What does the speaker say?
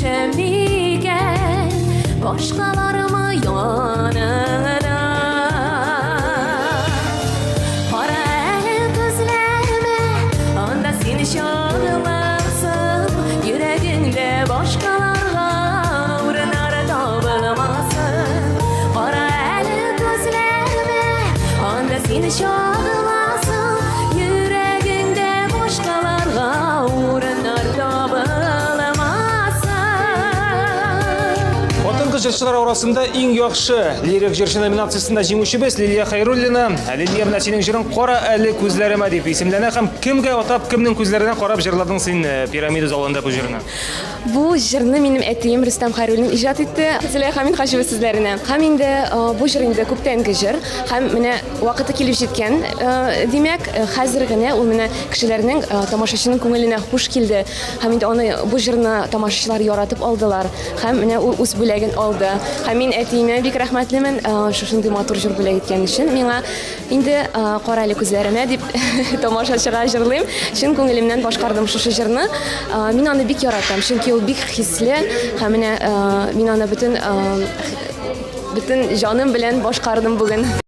sevmigen başkalarımı yanına. Kara el gözlerime anda seni şağlasın, yüreğinde başkalarına uğranar tabılmasın. Kara el gözlerime anda seni şağlasın, yüreğinde başkalarına uğranar tabılmasın. Xotin-qiz jырчылар арасында иң яхшы лирик җырчы номинациясында җиңүчебез Лилия Хайруллина. Лилия менә синең җырың "Кара әле күзләремә" дип исемләнә һәм кемгә атап, кемнең күзләренә карап җырладың син пирамида залында бу җырны? Bu jırını benim ettiğim Rüstem Hayrul'un icad etti. Züleyha Min Haşibi sizlerine. Hem inde bu jırında köpten jır. Hem mene vakıtı kelip jetken. Demek hazır gene ul mene kişilerinin tamaşaçının көңеліне hoş geldi. Hem inde onu bu jırını tamaşaçılar yaratıp aldılar. Hem mene ul us бүләген aldı. Hem min ettiğime bik rahmetlimin şuşunday матур jыр бүләк etkən için. Миңа инде "Кара әле күзләремә" дип тамашачыга jırlayım. Шын көңелемнән башкардым шушы jырны. Мин аны бик яратам. Чөнки ул бик хисле һәм менә мин аны бөтен җаным белән башкардым бүген.